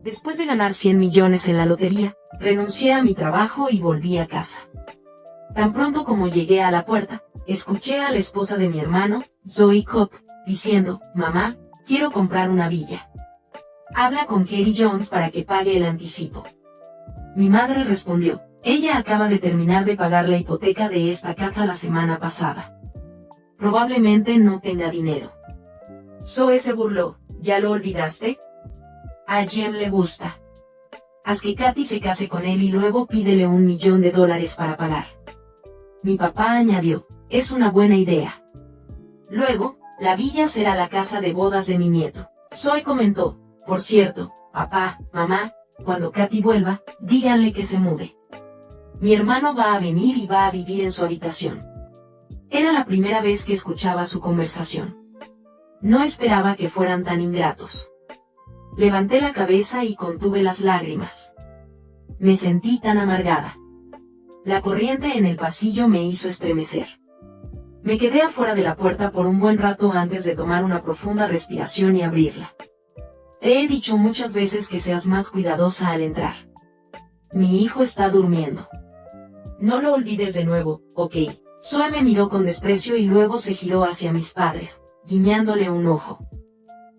Después de ganar 100 millones en la lotería, renuncié a mi trabajo y volví a casa. Tan pronto como llegué a la puerta, escuché a la esposa de mi hermano, Zoe Cobb, diciendo: «Mamá, quiero comprar una villa. Habla con Kerry Jones para que pague el anticipo». Mi madre respondió: «Ella acaba de terminar de pagar la hipoteca de esta casa la semana pasada. Probablemente no tenga dinero». Zoe se burló: «¿Ya lo olvidaste? A Jim le gusta. Haz que Katy se case con él y luego pídele $1 millón para pagar». Mi papá añadió: «Es una buena idea. Luego, la villa será la casa de bodas de mi nieto». Zoe comentó: «Por cierto, papá, mamá, cuando Katy vuelva, díganle que se mude. Mi hermano va a venir y va a vivir en su habitación». Era la primera vez que escuchaba su conversación. No esperaba que fueran tan ingratos. Levanté la cabeza y contuve las lágrimas. Me sentí tan amargada. La corriente en el pasillo me hizo estremecer. Me quedé afuera de la puerta por un buen rato antes de tomar una profunda respiración y abrirla. Te he dicho muchas veces que seas más cuidadosa al entrar. Mi hijo está durmiendo. No lo olvides de nuevo, ¿ok?». Zoe me miró con desprecio y luego se giró hacia mis padres, guiñándole un ojo.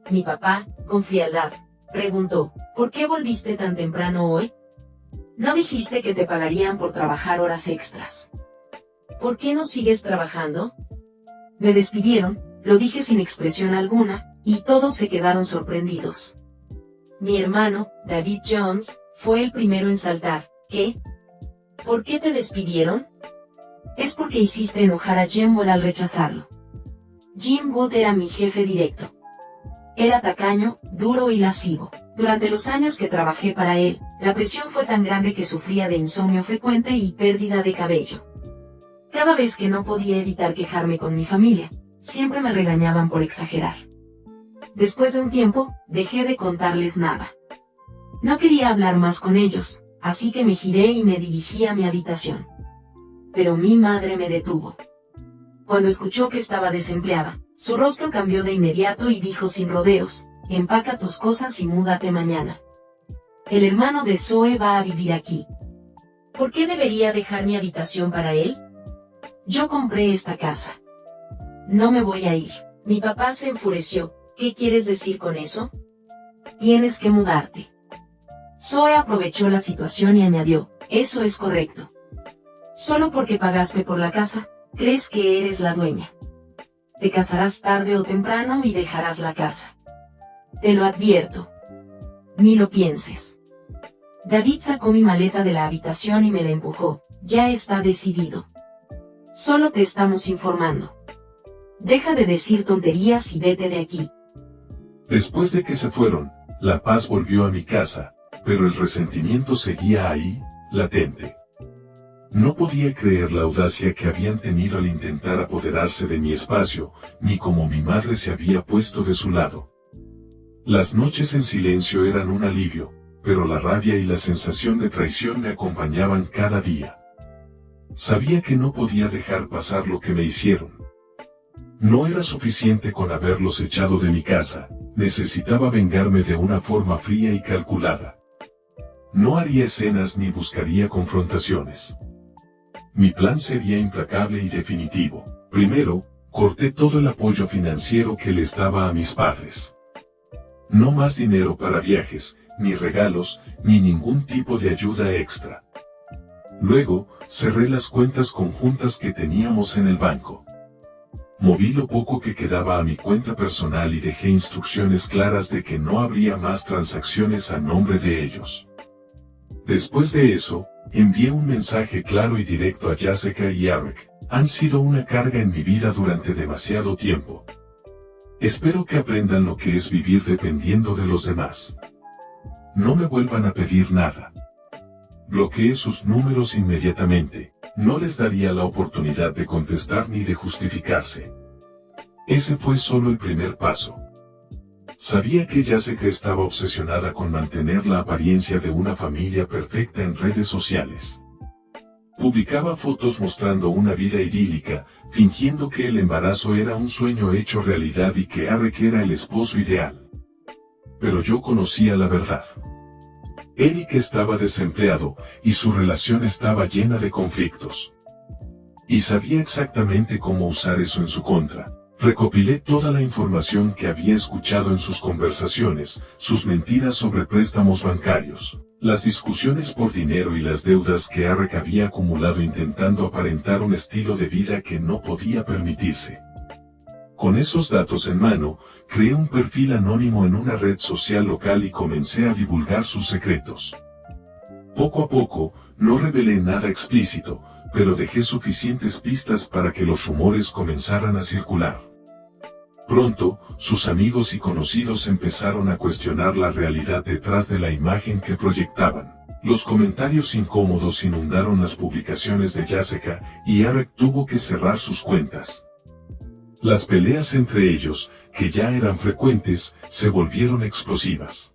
Mi papá, con frialdad, preguntó: «¿Por qué volviste tan temprano hoy? ¿No dijiste que te pagarían por trabajar horas extras? ¿Por qué no sigues trabajando?». Me despidieron, lo dije sin expresión alguna, y todos se quedaron sorprendidos. Mi hermano, David Jones, fue el primero en saltar. «¿Qué? ¿Por qué te despidieron?». «Es porque hiciste enojar a Jim Wood al rechazarlo». Jim Wood era mi jefe directo. Era tacaño, duro y lascivo. Durante los años que trabajé para él, la presión fue tan grande que sufría de insomnio frecuente y pérdida de cabello. Cada vez que no podía evitar quejarme con mi familia, siempre me regañaban por exagerar. Después de un tiempo, dejé de contarles nada. No quería hablar más con ellos, así que me giré y me dirigí a mi habitación. Pero mi madre me detuvo. Cuando escuchó que estaba desempleada, su rostro cambió de inmediato y dijo sin rodeos: «Empaca tus cosas y múdate mañana. El hermano de Zoe va a vivir aquí. ¿Por qué debería dejar mi habitación para él? Yo compré esta casa. No me voy a ir». Mi papá se enfureció: «¿Qué quieres decir con eso? Tienes que mudarte». Zoe aprovechó la situación y añadió: «Eso es correcto. Solo porque pagaste por la casa, crees que eres la dueña. Te casarás tarde o temprano y dejarás la casa. Te lo advierto. Ni lo pienses». David sacó mi maleta de la habitación y me la empujó: «Ya está decidido. Solo te estamos informando. Deja de decir tonterías y vete de aquí». Después de que se fueron, la paz volvió a mi casa, pero el resentimiento seguía ahí, latente. No podía creer la audacia que habían tenido al intentar apoderarse de mi espacio, ni cómo mi madre se había puesto de su lado. Las noches en silencio eran un alivio, pero la rabia y la sensación de traición me acompañaban cada día. Sabía que no podía dejar pasar lo que me hicieron. No era suficiente con haberlos echado de mi casa, necesitaba vengarme de una forma fría y calculada. No haría escenas ni buscaría confrontaciones. Mi plan sería implacable y definitivo. Primero, corté todo el apoyo financiero que les daba a mis padres. No más dinero para viajes, ni regalos, ni ningún tipo de ayuda extra. Luego, cerré las cuentas conjuntas que teníamos en el banco. Moví lo poco que quedaba a mi cuenta personal y dejé instrucciones claras de que no habría más transacciones a nombre de ellos. Después de eso, envié un mensaje claro y directo a Jessica y Eric: «Han sido una carga en mi vida durante demasiado tiempo. Espero que aprendan lo que es vivir dependiendo de los demás. No me vuelvan a pedir nada». Bloqueé sus números inmediatamente. No les daría la oportunidad de contestar ni de justificarse. Ese fue solo el primer paso. Sabía que Jessica estaba obsesionada con mantener la apariencia de una familia perfecta en redes sociales. Publicaba fotos mostrando una vida idílica, fingiendo que el embarazo era un sueño hecho realidad y que Eric era el esposo ideal. Pero yo conocía la verdad. Eric estaba desempleado, y su relación estaba llena de conflictos. Y sabía exactamente cómo usar eso en su contra. Recopilé toda la información que había escuchado en sus conversaciones, sus mentiras sobre préstamos bancarios, las discusiones por dinero y las deudas que Eric había acumulado intentando aparentar un estilo de vida que no podía permitirse. Con esos datos en mano, creé un perfil anónimo en una red social local y comencé a divulgar sus secretos. Poco a poco, no revelé nada explícito, pero dejé suficientes pistas para que los rumores comenzaran a circular. Pronto, sus amigos y conocidos empezaron a cuestionar la realidad detrás de la imagen que proyectaban. Los comentarios incómodos inundaron las publicaciones de Jessica, y Eric tuvo que cerrar sus cuentas. Las peleas entre ellos, que ya eran frecuentes, se volvieron explosivas.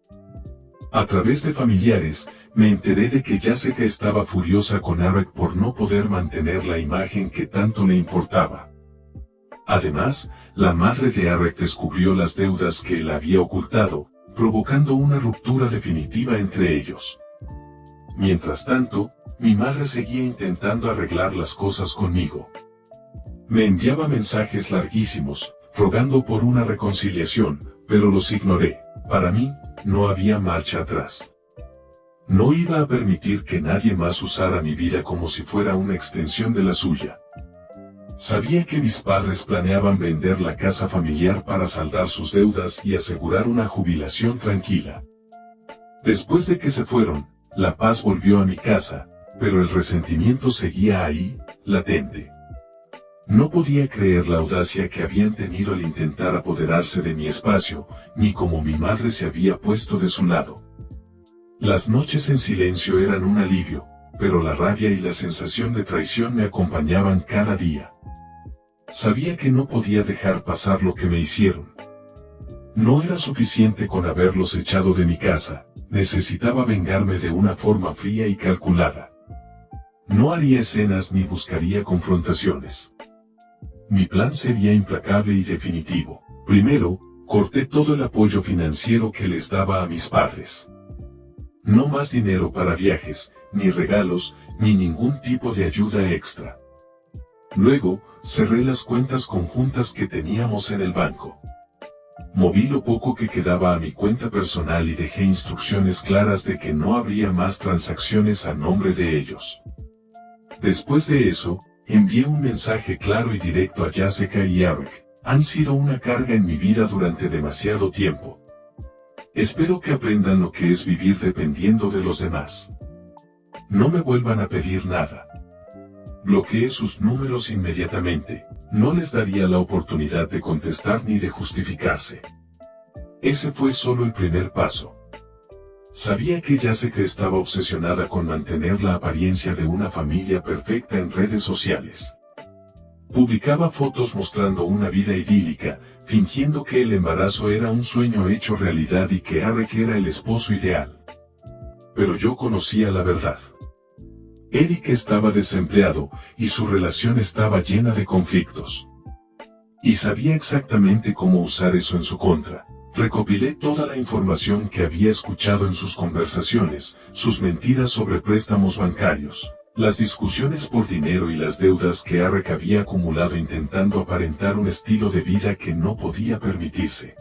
A través de familiares, me enteré de que Jessica estaba furiosa con Eric por no poder mantener la imagen que tanto le importaba. Además, la madre de Eric descubrió las deudas que él había ocultado, provocando una ruptura definitiva entre ellos. Mientras tanto, mi madre seguía intentando arreglar las cosas conmigo. Me enviaba mensajes larguísimos, rogando por una reconciliación, pero los ignoré. Para mí, no había marcha atrás. No iba a permitir que nadie más usara mi vida como si fuera una extensión de la suya. Sabía que mis padres planeaban vender la casa familiar para saldar sus deudas y asegurar una jubilación tranquila. Después de que se fueron, la paz volvió a mi casa, pero el resentimiento seguía ahí, latente. No podía creer la audacia que habían tenido al intentar apoderarse de mi espacio, ni cómo mi madre se había puesto de su lado. Las noches en silencio eran un alivio, pero la rabia y la sensación de traición me acompañaban cada día. Sabía que no podía dejar pasar lo que me hicieron. No era suficiente con haberlos echado de mi casa, necesitaba vengarme de una forma fría y calculada. No haría escenas ni buscaría confrontaciones. Mi plan sería implacable y definitivo. Primero, corté todo el apoyo financiero que les daba a mis padres. No más dinero para viajes, ni regalos, ni ningún tipo de ayuda extra. Luego, cerré las cuentas conjuntas que teníamos en el banco. Moví lo poco que quedaba a mi cuenta personal y dejé instrucciones claras de que no habría más transacciones a nombre de ellos. Después de eso, envié un mensaje claro y directo a Jessica y Eric. Han sido una carga en mi vida durante demasiado tiempo. Espero que aprendan lo que es vivir dependiendo de los demás. No me vuelvan a pedir nada. Bloqueé sus números inmediatamente. No les daría la oportunidad de contestar ni de justificarse. Ese fue solo el primer paso. Sabía que Jessica estaba obsesionada con mantener la apariencia de una familia perfecta en redes sociales. Publicaba fotos mostrando una vida idílica, fingiendo que el embarazo era un sueño hecho realidad y que Eric era el esposo ideal. Pero yo conocía la verdad. Eric estaba desempleado, y su relación estaba llena de conflictos. Y sabía exactamente cómo usar eso en su contra. Recopilé toda la información que había escuchado en sus conversaciones, sus mentiras sobre préstamos bancarios, las discusiones por dinero y las deudas que Eric había acumulado intentando aparentar un estilo de vida que no podía permitirse.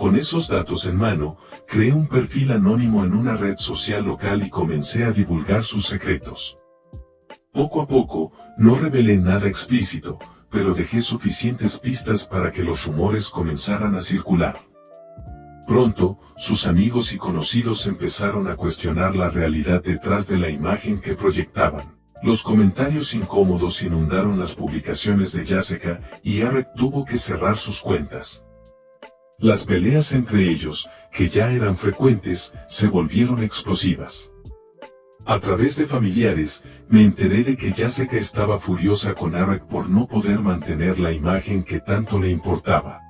Con esos datos en mano, creé un perfil anónimo en una red social local y comencé a divulgar sus secretos. Poco a poco, no revelé nada explícito, pero dejé suficientes pistas para que los rumores comenzaran a circular. Pronto, sus amigos y conocidos empezaron a cuestionar la realidad detrás de la imagen que proyectaban. Los comentarios incómodos inundaron las publicaciones de Jessica, y Eric tuvo que cerrar sus cuentas. Las peleas entre ellos, que ya eran frecuentes, se volvieron explosivas. A través de familiares, me enteré de que Jessica estaba furiosa con Eric por no poder mantener la imagen que tanto le importaba.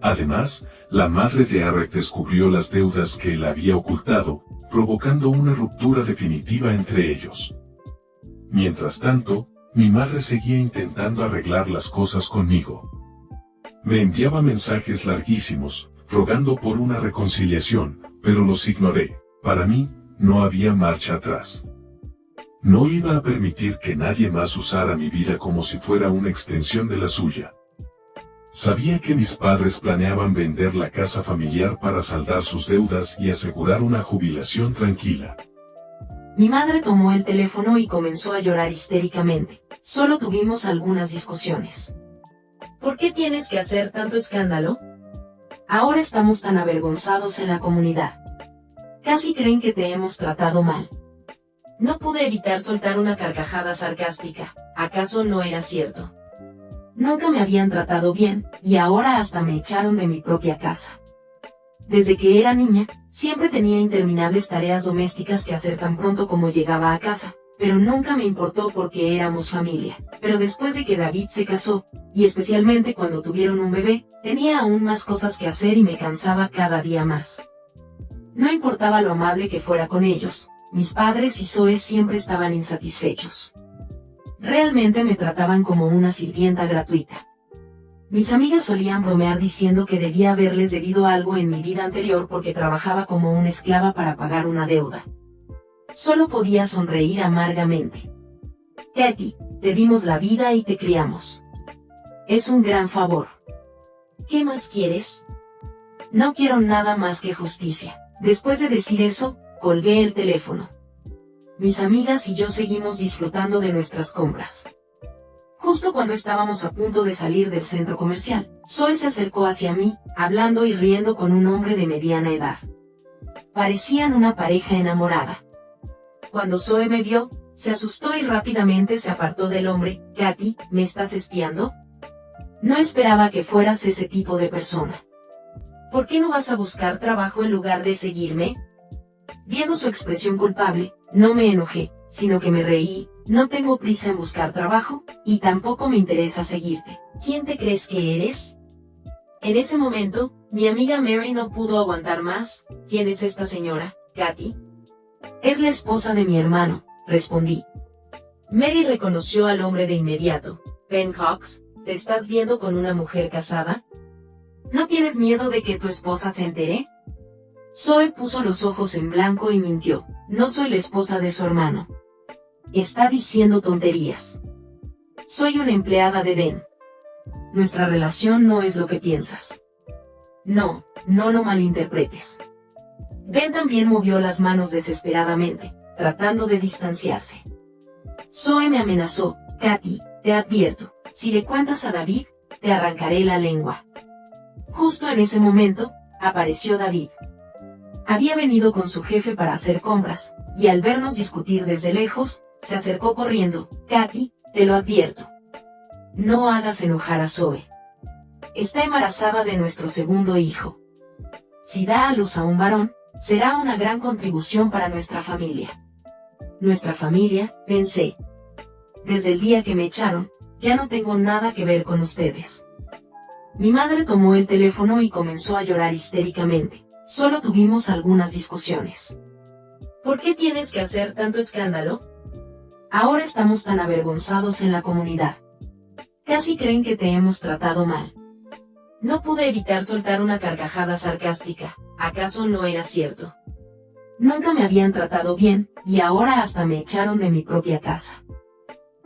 Además, la madre de Eric descubrió las deudas que él había ocultado, provocando una ruptura definitiva entre ellos. Mientras tanto, mi madre seguía intentando arreglar las cosas conmigo. Me enviaba mensajes larguísimos, rogando por una reconciliación, pero los ignoré. Para mí, no había marcha atrás. No iba a permitir que nadie más usara mi vida como si fuera una extensión de la suya. Sabía que mis padres planeaban vender la casa familiar para saldar sus deudas y asegurar una jubilación tranquila. Mi madre tomó el teléfono y comenzó a llorar histéricamente. Solo tuvimos algunas discusiones. ¿Por qué tienes que hacer tanto escándalo? Ahora estamos tan avergonzados en la comunidad. Casi creen que te hemos tratado mal. No pude evitar soltar una carcajada sarcástica. ¿Acaso no era cierto? Nunca me habían tratado bien, y ahora hasta me echaron de mi propia casa. Desde que era niña, siempre tenía interminables tareas domésticas que hacer tan pronto como llegaba a casa, pero nunca me importó porque éramos familia. Pero después de que David se casó, y especialmente cuando tuvieron un bebé, tenía aún más cosas que hacer y me cansaba cada día más. No importaba lo amable que fuera con ellos, mis padres y Zoe siempre estaban insatisfechos. Realmente me trataban como una sirvienta gratuita. Mis amigas solían bromear diciendo que debía haberles debido algo en mi vida anterior porque trabajaba como una esclava para pagar una deuda. Solo podía sonreír amargamente. Katy, te dimos la vida y te criamos. Es un gran favor. ¿Qué más quieres? No quiero nada más que justicia. Después de decir eso, colgué el teléfono. Mis amigas y yo seguimos disfrutando de nuestras compras. Justo cuando estábamos a punto de salir del centro comercial, Zoe se acercó hacia mí, hablando y riendo con un hombre de mediana edad. Parecían una pareja enamorada. Cuando Zoe me vio, se asustó y rápidamente se apartó del hombre. Katy, ¿me estás espiando? No esperaba que fueras ese tipo de persona. ¿Por qué no vas a buscar trabajo en lugar de seguirme? Viendo su expresión culpable, no me enojé, sino que me reí. No tengo prisa en buscar trabajo, y tampoco me interesa seguirte. ¿Quién te crees que eres? En ese momento, mi amiga Mary no pudo aguantar más. ¿Quién es esta señora, Katy? Es la esposa de mi hermano, respondí. Mary reconoció al hombre de inmediato. Ben Hawks, ¿te estás viendo con una mujer casada? ¿No tienes miedo de que tu esposa se entere? Zoe puso los ojos en blanco y mintió. No soy la esposa de su hermano. Está diciendo tonterías. Soy una empleada de Ben. Nuestra relación no es lo que piensas. No, no lo malinterpretes. Ben también movió las manos desesperadamente, tratando de distanciarse. Zoe me amenazó. Katy, te advierto, si le cuentas a David, te arrancaré la lengua. Justo en ese momento, apareció David. Había venido con su jefe para hacer compras, y al vernos discutir desde lejos, se acercó corriendo. Katy, te lo advierto. No hagas enojar a Zoe. Está embarazada de nuestro segundo hijo. Si da a luz a un varón, será una gran contribución para nuestra familia. Nuestra familia, pensé. Desde el día que me echaron, ya no tengo nada que ver con ustedes. Mi madre tomó el teléfono y comenzó a llorar histéricamente. Solo tuvimos algunas discusiones. ¿Por qué tienes que hacer tanto escándalo? Ahora estamos tan avergonzados en la comunidad. Casi creen que te hemos tratado mal. No pude evitar soltar una carcajada sarcástica. ¿Acaso no era cierto? Nunca me habían tratado bien, y ahora hasta me echaron de mi propia casa.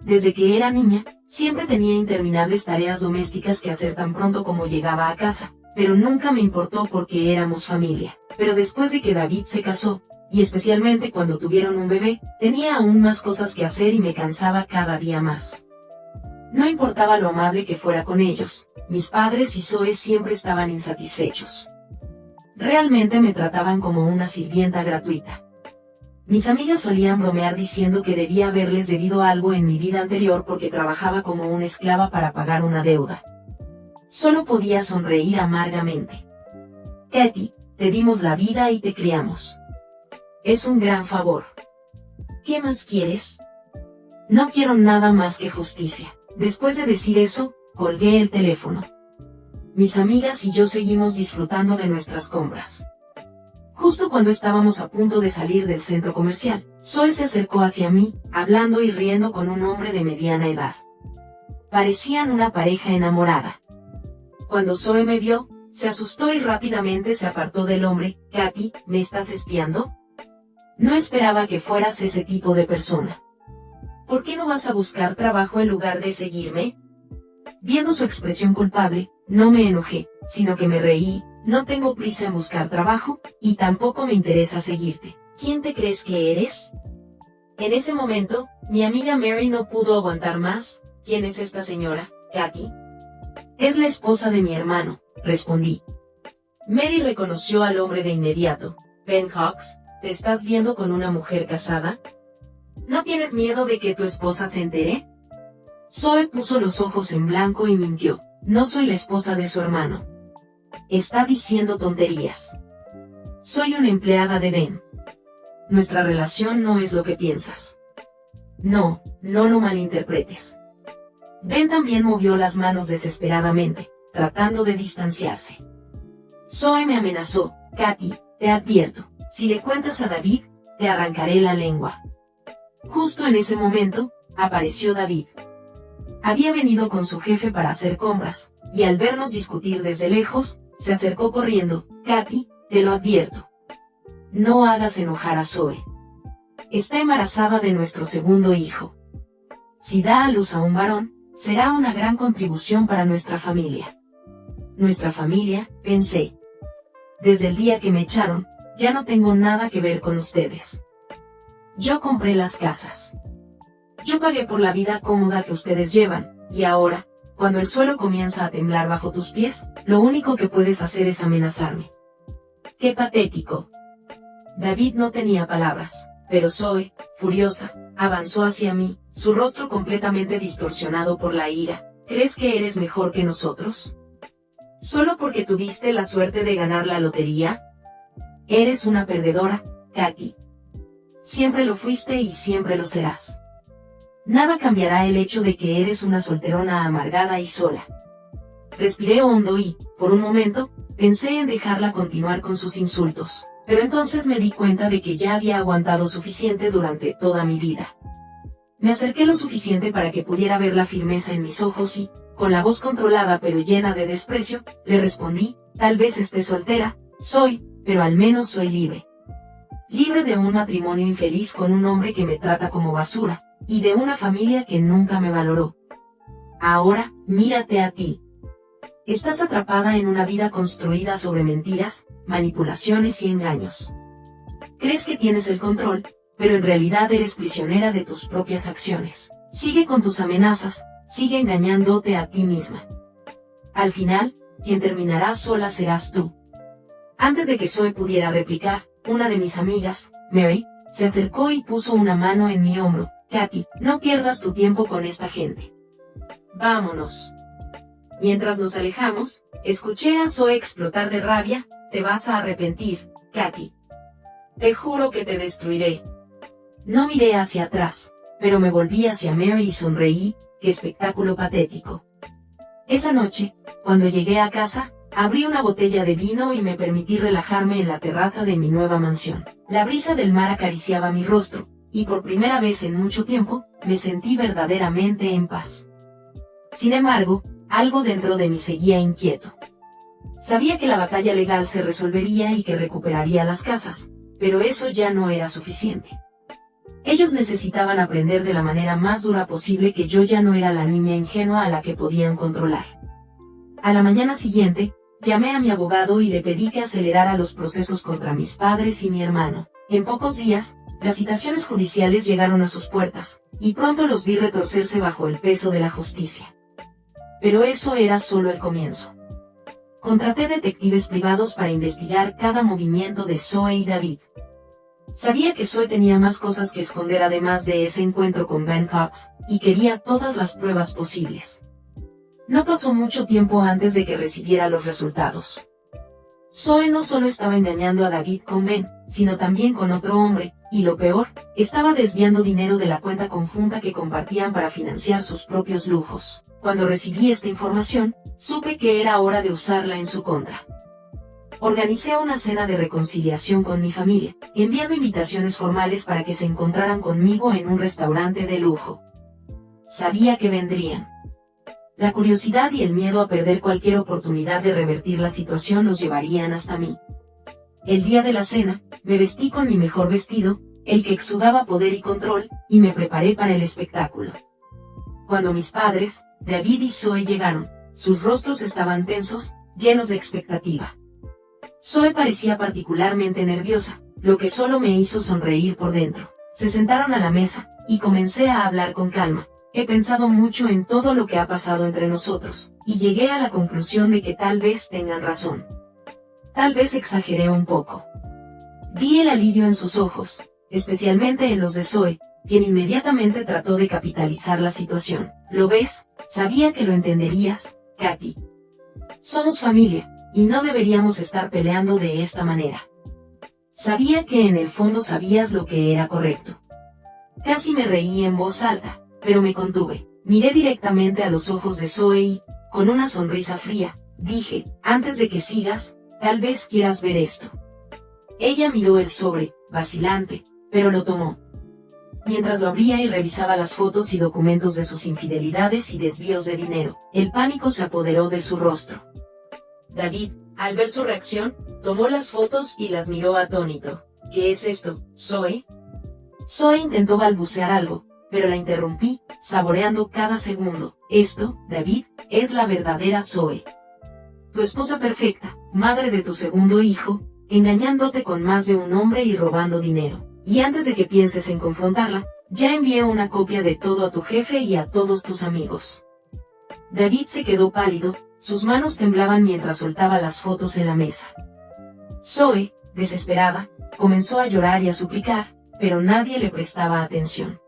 Desde que era niña, siempre tenía interminables tareas domésticas que hacer tan pronto como llegaba a casa, pero nunca me importó porque éramos familia. Pero después de que David se casó, y especialmente cuando tuvieron un bebé, tenía aún más cosas que hacer y me cansaba cada día más. No importaba lo amable que fuera con ellos, mis padres y Zoe siempre estaban insatisfechos. Realmente me trataban como una sirvienta gratuita. Mis amigas solían bromear diciendo que debía haberles debido algo en mi vida anterior porque trabajaba como una esclava para pagar una deuda. Solo podía sonreír amargamente. Katy, te dimos la vida y te criamos. Es un gran favor. ¿Qué más quieres? No quiero nada más que justicia. Después de decir eso, colgué el teléfono. Mis amigas y yo seguimos disfrutando de nuestras compras. Justo cuando estábamos a punto de salir del centro comercial, Zoe se acercó hacia mí, hablando y riendo con un hombre de mediana edad. Parecían una pareja enamorada. Cuando Zoe me vio, se asustó y rápidamente se apartó del hombre. Katy, ¿me estás espiando? No esperaba que fueras ese tipo de persona. ¿Por qué no vas a buscar trabajo en lugar de seguirme? Viendo su expresión culpable, no me enojé, sino que me reí. No tengo prisa en buscar trabajo, y tampoco me interesa seguirte. ¿Quién te crees que eres? En ese momento, mi amiga Mary no pudo aguantar más. ¿Quién es esta señora, Katy? Es la esposa de mi hermano, respondí. Mary reconoció al hombre de inmediato. Ben Hawks, ¿te estás viendo con una mujer casada? ¿No tienes miedo de que tu esposa se entere? Zoe puso los ojos en blanco y mintió. No soy la esposa de su hermano. Está diciendo tonterías. Soy una empleada de Ben. Nuestra relación no es lo que piensas. No lo malinterpretes. Ben también movió las manos desesperadamente, tratando de distanciarse. Zoe me amenazó. Katy, te advierto, si le cuentas a David, te arrancaré la lengua. Justo en ese momento, apareció David. Había venido con su jefe para hacer compras, y al vernos discutir desde lejos, se acercó corriendo. Katy, te lo advierto. No hagas enojar a Zoe. Está embarazada de nuestro segundo hijo. Si da a luz a un varón, será una gran contribución para nuestra familia. Nuestra familia, pensé. Desde el día que me echaron, ya no tengo nada que ver con ustedes. Yo compré las casas. Yo pagué por la vida cómoda que ustedes llevan, y ahora, cuando el suelo comienza a temblar bajo tus pies, lo único que puedes hacer es amenazarme. ¡Qué patético! David no tenía palabras, pero Zoe, furiosa, avanzó hacia mí, su rostro completamente distorsionado por la ira. ¿Crees que eres mejor que nosotros? ¿Solo porque tuviste la suerte de ganar la lotería? Eres una perdedora, Katy. Siempre lo fuiste y siempre lo serás. Nada cambiará el hecho de que eres una solterona amargada y sola. Respiré hondo y, por un momento, pensé en dejarla continuar con sus insultos, pero entonces me di cuenta de que ya había aguantado suficiente durante toda mi vida. Me acerqué lo suficiente para que pudiera ver la firmeza en mis ojos y, con la voz controlada pero llena de desprecio, le respondí, tal vez esté soltera, pero al menos soy libre. Libre de un matrimonio infeliz con un hombre que me trata como basura, y de una familia que nunca me valoró. Ahora, mírate a ti. Estás atrapada en una vida construida sobre mentiras, manipulaciones y engaños. Crees que tienes el control, pero en realidad eres prisionera de tus propias acciones. Sigue con tus amenazas, sigue engañándote a ti misma. Al final, quien terminará sola serás tú. Antes de que Zoe pudiera replicar, una de mis amigas, Mary, se acercó y puso una mano en mi hombro. Katy, no pierdas tu tiempo con esta gente. Vámonos. Mientras nos alejamos, escuché a Zoe explotar de rabia. Te vas a arrepentir, Katy. Te juro que te destruiré. No miré hacia atrás, pero me volví hacia Mary y sonreí. ¡Qué espectáculo patético! Esa noche, cuando llegué a casa, abrí una botella de vino y me permití relajarme en la terraza de mi nueva mansión. La brisa del mar acariciaba mi rostro, y por primera vez en mucho tiempo, me sentí verdaderamente en paz. Sin embargo, algo dentro de mí seguía inquieto. Sabía que la batalla legal se resolvería y que recuperaría las casas, pero eso ya no era suficiente. Ellos necesitaban aprender de la manera más dura posible que yo ya no era la niña ingenua a la que podían controlar. A la mañana siguiente, llamé a mi abogado y le pedí que acelerara los procesos contra mis padres y mi hermano. En pocos días, las citaciones judiciales llegaron a sus puertas, y pronto los vi retorcerse bajo el peso de la justicia. Pero eso era solo el comienzo. Contraté detectives privados para investigar cada movimiento de Zoe y David. Sabía que Zoe tenía más cosas que esconder además de ese encuentro con Ben Cox, y quería todas las pruebas posibles. No pasó mucho tiempo antes de que recibiera los resultados. Zoe no solo estaba engañando a David con Ben, sino también con otro hombre, y lo peor, estaba desviando dinero de la cuenta conjunta que compartían para financiar sus propios lujos. Cuando recibí esta información, supe que era hora de usarla en su contra. Organicé una cena de reconciliación con mi familia, enviando invitaciones formales para que se encontraran conmigo en un restaurante de lujo. Sabía que vendrían. La curiosidad y el miedo a perder cualquier oportunidad de revertir la situación los llevarían hasta mí. El día de la cena, me vestí con mi mejor vestido, el que exudaba poder y control, y me preparé para el espectáculo. Cuando mis padres, David y Zoe llegaron, sus rostros estaban tensos, llenos de expectativa. Zoe parecía particularmente nerviosa, lo que solo me hizo sonreír por dentro. Se sentaron a la mesa, y comencé a hablar con calma. He pensado mucho en todo lo que ha pasado entre nosotros, y llegué a la conclusión de que tal vez tengan razón. Tal vez exageré un poco. Vi el alivio en sus ojos, especialmente en los de Zoe, quien inmediatamente trató de capitalizar la situación. ¿Lo ves? Sabía que lo entenderías, Katy. Somos familia, y no deberíamos estar peleando de esta manera. Sabía que en el fondo sabías lo que era correcto. Casi me reí en voz alta, pero me contuve. Miré directamente a los ojos de Zoe y, con una sonrisa fría, dije, antes de que sigas, tal vez quieras ver esto. Ella miró el sobre, vacilante, pero lo tomó. Mientras lo abría y revisaba las fotos y documentos de sus infidelidades y desvíos de dinero, el pánico se apoderó de su rostro. David, al ver su reacción, tomó las fotos y las miró atónito. ¿Qué es esto, Zoe? Zoe intentó balbucear algo, pero la interrumpí, saboreando cada segundo. Esto, David, es la verdadera Zoe. Tu esposa perfecta, madre de tu segundo hijo, engañándote con más de un hombre y robando dinero. Y antes de que pienses en confrontarla, ya envié una copia de todo a tu jefe y a todos tus amigos. David se quedó pálido, sus manos temblaban mientras soltaba las fotos en la mesa. Zoe, desesperada, comenzó a llorar y a suplicar, pero nadie le prestaba atención.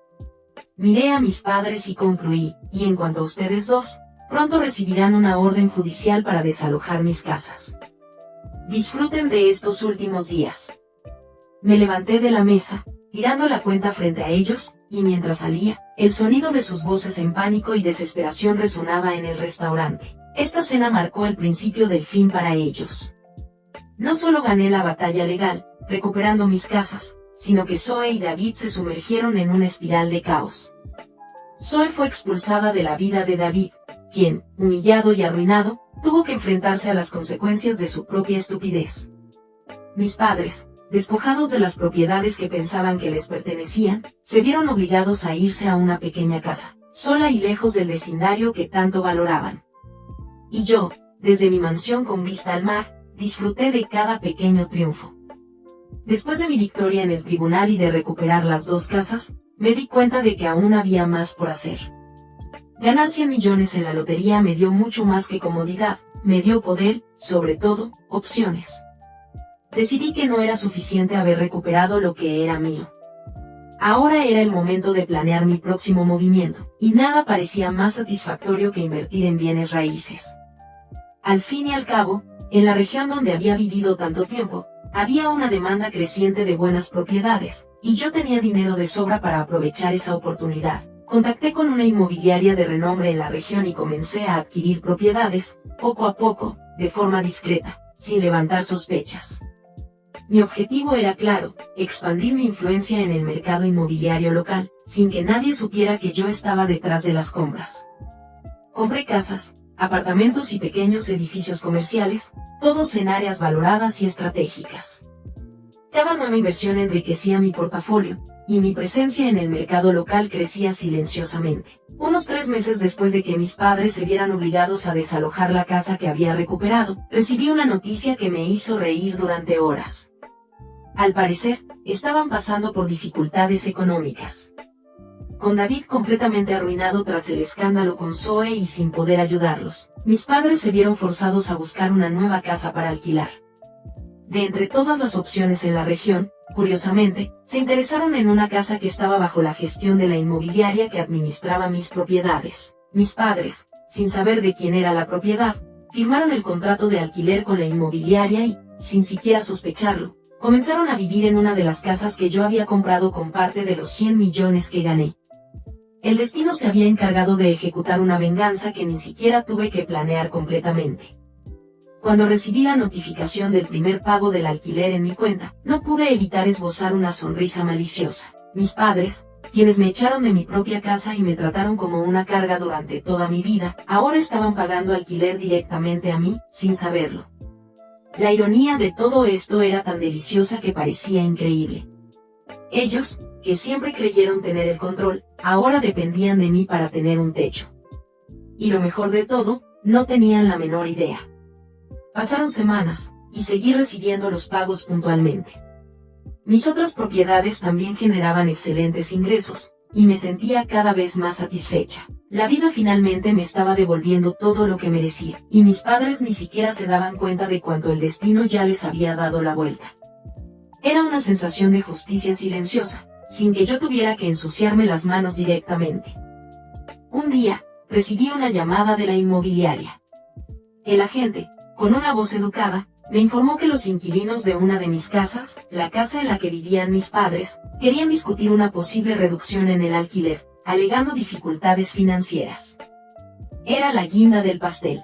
Miré a mis padres y concluí, y en cuanto a ustedes dos, pronto recibirán una orden judicial para desalojar mis casas. Disfruten de estos últimos días. Me levanté de la mesa, tirando la cuenta frente a ellos, y mientras salía, el sonido de sus voces en pánico y desesperación resonaba en el restaurante. Esta cena marcó el principio del fin para ellos. No solo gané la batalla legal, recuperando mis casas, sino que Zoe y David se sumergieron en una espiral de caos. Zoe fue expulsada de la vida de David, quien, humillado y arruinado, tuvo que enfrentarse a las consecuencias de su propia estupidez. Mis padres, despojados de las propiedades que pensaban que les pertenecían, se vieron obligados a irse a una pequeña casa, sola y lejos del vecindario que tanto valoraban. Y yo, desde mi mansión con vista al mar, disfruté de cada pequeño triunfo. Después de mi victoria en el tribunal y de recuperar las dos casas, me di cuenta de que aún había más por hacer. Ganar 100 millones en la lotería me dio mucho más que comodidad, me dio poder, sobre todo, opciones. Decidí que no era suficiente haber recuperado lo que era mío. Ahora era el momento de planear mi próximo movimiento, y nada parecía más satisfactorio que invertir en bienes raíces. Al fin y al cabo, en la región donde había vivido tanto tiempo, había una demanda creciente de buenas propiedades, y yo tenía dinero de sobra para aprovechar esa oportunidad. Contacté con una inmobiliaria de renombre en la región y comencé a adquirir propiedades, poco a poco, de forma discreta, sin levantar sospechas. Mi objetivo era claro, expandir mi influencia en el mercado inmobiliario local, sin que nadie supiera que yo estaba detrás de las compras. Compré casas, apartamentos y pequeños edificios comerciales, todos en áreas valoradas y estratégicas. Cada nueva inversión enriquecía mi portafolio, y mi presencia en el mercado local crecía silenciosamente. Unos 3 meses después de que mis padres se vieran obligados a desalojar la casa que había recuperado, recibí una noticia que me hizo reír durante horas. Al parecer, estaban pasando por dificultades económicas. Con David completamente arruinado tras el escándalo con Zoe y sin poder ayudarlos, mis padres se vieron forzados a buscar una nueva casa para alquilar. De entre todas las opciones en la región, curiosamente, se interesaron en una casa que estaba bajo la gestión de la inmobiliaria que administraba mis propiedades. Mis padres, sin saber de quién era la propiedad, firmaron el contrato de alquiler con la inmobiliaria y, sin siquiera sospecharlo, comenzaron a vivir en una de las casas que yo había comprado con parte de los 100 millones que gané. El destino se había encargado de ejecutar una venganza que ni siquiera tuve que planear completamente. Cuando recibí la notificación del primer pago del alquiler en mi cuenta, no pude evitar esbozar una sonrisa maliciosa. Mis padres, quienes me echaron de mi propia casa y me trataron como una carga durante toda mi vida, ahora estaban pagando alquiler directamente a mí, sin saberlo. La ironía de todo esto era tan deliciosa que parecía increíble. Ellos, que siempre creyeron tener el control, ahora dependían de mí para tener un techo. Y lo mejor de todo, no tenían la menor idea. Pasaron semanas, y seguí recibiendo los pagos puntualmente. Mis otras propiedades también generaban excelentes ingresos, y me sentía cada vez más satisfecha. La vida finalmente me estaba devolviendo todo lo que merecía, y mis padres ni siquiera se daban cuenta de cuánto el destino ya les había dado la vuelta. Era una sensación de justicia silenciosa, sin que yo tuviera que ensuciarme las manos directamente. Un día, recibí una llamada de la inmobiliaria. El agente, con una voz educada, me informó que los inquilinos de una de mis casas, la casa en la que vivían mis padres, querían discutir una posible reducción en el alquiler, alegando dificultades financieras. Era la guinda del pastel.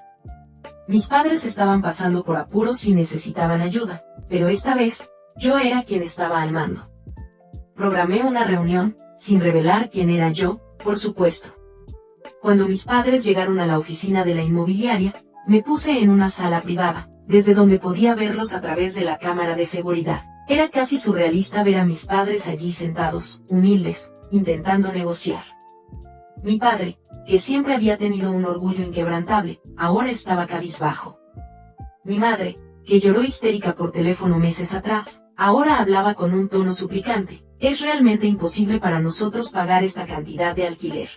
Mis padres estaban pasando por apuros y necesitaban ayuda, pero esta vez, yo era quien estaba al mando. Programé una reunión, sin revelar quién era yo, por supuesto. Cuando mis padres llegaron a la oficina de la inmobiliaria, me puse en una sala privada, desde donde podía verlos a través de la cámara de seguridad. Era casi surrealista ver a mis padres allí sentados, humildes, intentando negociar. Mi padre, que siempre había tenido un orgullo inquebrantable, ahora estaba cabizbajo. Mi madre, que lloró histérica por teléfono meses atrás, ahora hablaba con un tono suplicante. Es realmente imposible para nosotros pagar esta cantidad de alquiler.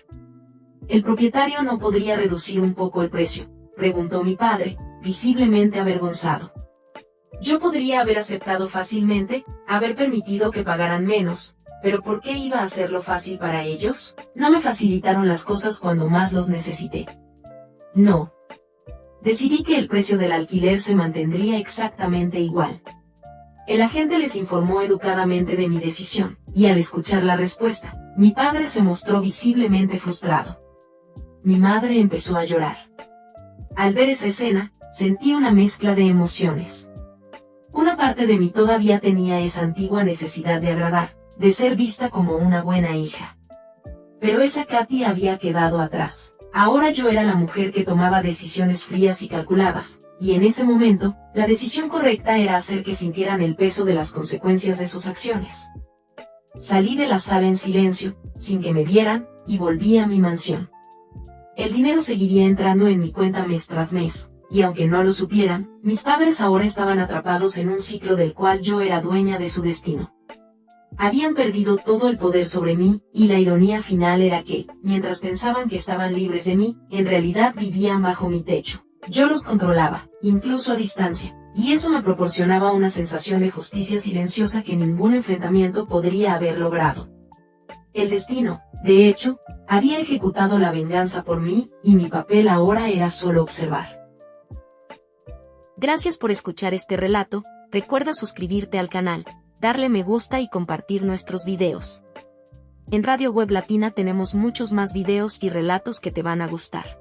¿El propietario no podría reducir un poco el precio?, preguntó mi padre, visiblemente avergonzado. Yo podría haber aceptado fácilmente, haber permitido que pagaran menos, pero ¿por qué iba a hacerlo fácil para ellos? No me facilitaron las cosas cuando más los necesité. No. Decidí que el precio del alquiler se mantendría exactamente igual. El agente les informó educadamente de mi decisión, y al escuchar la respuesta, mi padre se mostró visiblemente frustrado. Mi madre empezó a llorar. Al ver esa escena, sentí una mezcla de emociones. Una parte de mí todavía tenía esa antigua necesidad de agradar, de ser vista como una buena hija. Pero esa Katy había quedado atrás. Ahora yo era la mujer que tomaba decisiones frías y calculadas, y en ese momento, la decisión correcta era hacer que sintieran el peso de las consecuencias de sus acciones. Salí de la sala en silencio, sin que me vieran, y volví a mi mansión. El dinero seguiría entrando en mi cuenta mes tras mes, y aunque no lo supieran, mis padres ahora estaban atrapados en un ciclo del cual yo era dueña de su destino. Habían perdido todo el poder sobre mí, y la ironía final era que, mientras pensaban que estaban libres de mí, en realidad vivían bajo mi techo. Yo los controlaba, incluso a distancia, y eso me proporcionaba una sensación de justicia silenciosa que ningún enfrentamiento podría haber logrado. El destino, de hecho, había ejecutado la venganza por mí, y mi papel ahora era solo observar. Gracias por escuchar este relato. Recuerda suscribirte al canal, darle me gusta y compartir nuestros videos. En Radio Web Latina tenemos muchos más videos y relatos que te van a gustar.